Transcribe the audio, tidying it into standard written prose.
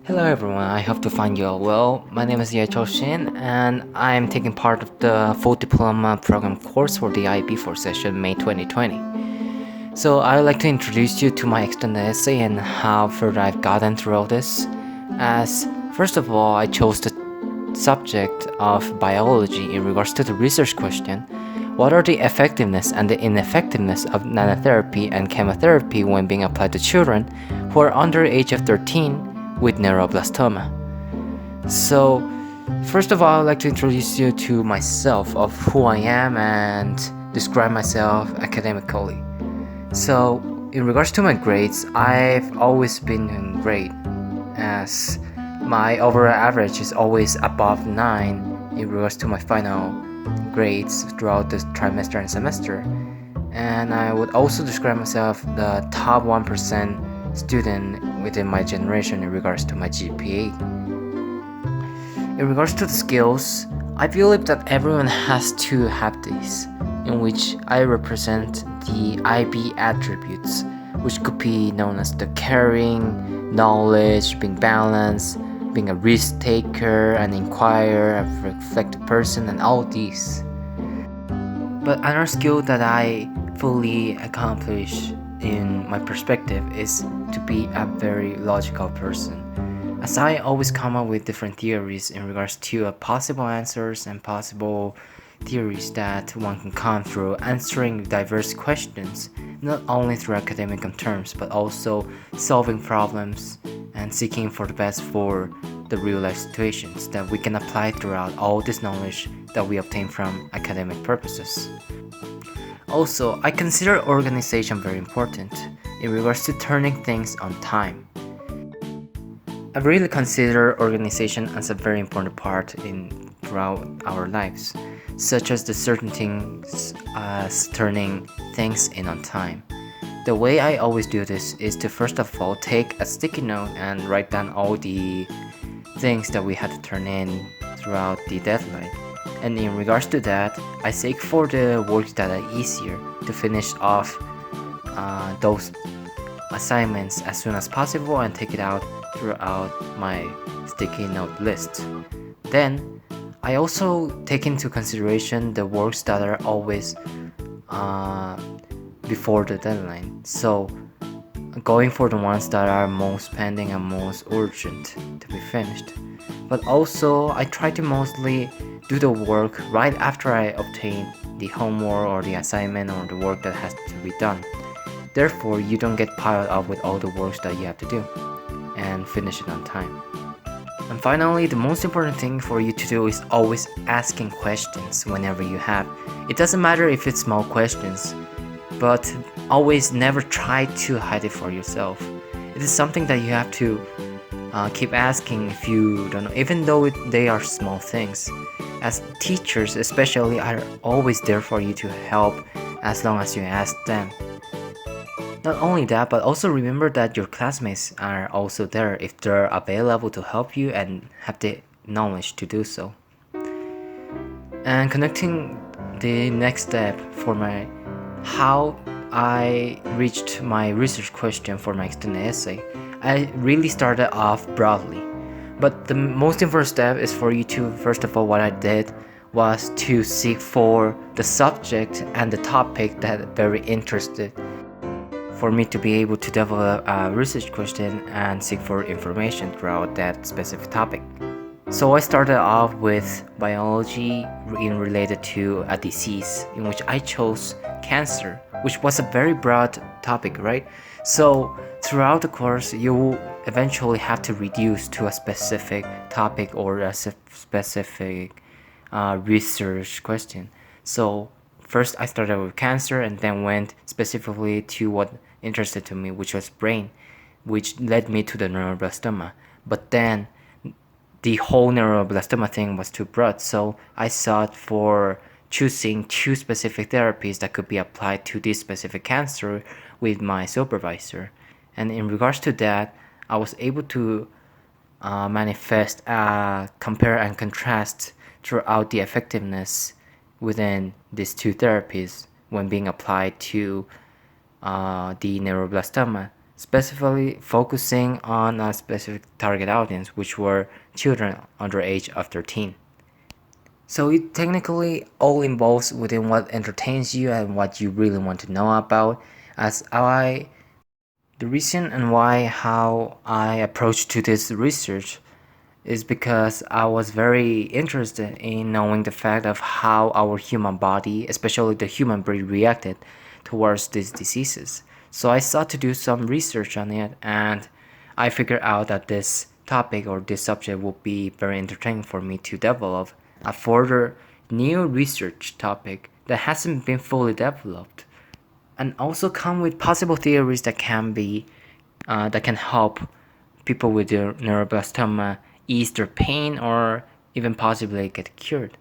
Hello everyone, I hope to find you all well. My name is Yacho Shin and I'm taking part of the full diploma program course for the IB for session May 2020. So I would like to introduce you to my extended essay and how further I've gotten through all this. As first of all, I chose the subject of biology in regards to the research question. What are the effectiveness and the ineffectiveness of nanotherapy and chemotherapy when being applied to children who are under the age of 13 with neuroblastoma? So, first of all, I'd like to introduce you to myself of who I am and describe myself academically. So, in regards to my grades, I've always been doing great, as my overall average is always above 9 in regards to my final grades throughout the trimester and semester. And I would also describe myself the top 1% student within my generation in regards to my GPA. In regards to the skills, I believe that everyone has to have these, in which I represent the IB attributes, which could be known as the caring, knowledge, being balanced, being a risk taker, an inquirer, a reflective person, and all these. But another skill that I fully accomplish in my perspective is to be a very logical person, as I always come up with different theories in regards to possible answers and possible theories that one can come through answering diverse questions, not only through academic terms but also solving problems and seeking for the best for the real life situations that we can apply throughout all this knowledge that we obtain from academic purposes. Also, I consider organization very important in regards to turning things on time. I really consider organization as a very important part in throughout our lives, such as the certain things as turning things in on time. The way I always do this is to first of all take a sticky note and write down all the things that we had to turn in throughout the deadline. And in regards to that, I seek for the works that are easier to finish off those assignments as soon as possible and take it out throughout my sticky note list. Then, I also take into consideration the works that are always before the deadline. So, going for the ones that are most pending and most urgent to be finished. But also, I try to mostly do the work right after I obtain the homework or the assignment or the work that has to be done. Therefore, you don't get piled up with all the works that you have to do and finish it on time. And finally, the most important thing for you to do is always asking questions whenever you have. It doesn't matter if it's small questions, but always never try to hide it for yourself. It is something that you have to keep asking if you don't know, even though they are small things. As teachers, especially, are always there for you to help as long as you ask them. Not only that, but also remember that your classmates are also there if they're available to help you and have the knowledge to do so. And connecting the next step for my how I reached my research question for my extended essay, I really started off broadly. But the most important step is for you to, first of all, what I did was to seek for the subject and the topic that very interested for me to be able to develop a research question and seek for information throughout that specific topic. So I started off with biology in related to a disease in which I chose cancer, which was a very broad topic, right? So throughout the course, you will eventually have to reduce to a specific topic or a specific research question. So first I started with cancer and then went specifically to what interested to me, which was brain, which led me to the neuroblastoma. But then the whole neuroblastoma thing was too broad, so I sought for choosing two specific therapies that could be applied to this specific cancer with my supervisor. And in regards to that, I was able to manifest, compare and contrast throughout the effectiveness within these two therapies when being applied to the neuroblastoma specifically focusing on a specific target audience, which were children under age of 13. So it technically all involves within what entertains you and what you really want to know about. As I, the reason and why how I approached to this research is because I was very interested in knowing the fact of how our human body, especially the human brain, reacted towards these diseases. So I sought to do some research on it, and I figured out that this topic or this subject would be very entertaining for me to develop a further new research topic that hasn't been fully developed, and also come with possible theories that can help people with neuroblastoma ease their pain or even possibly get cured.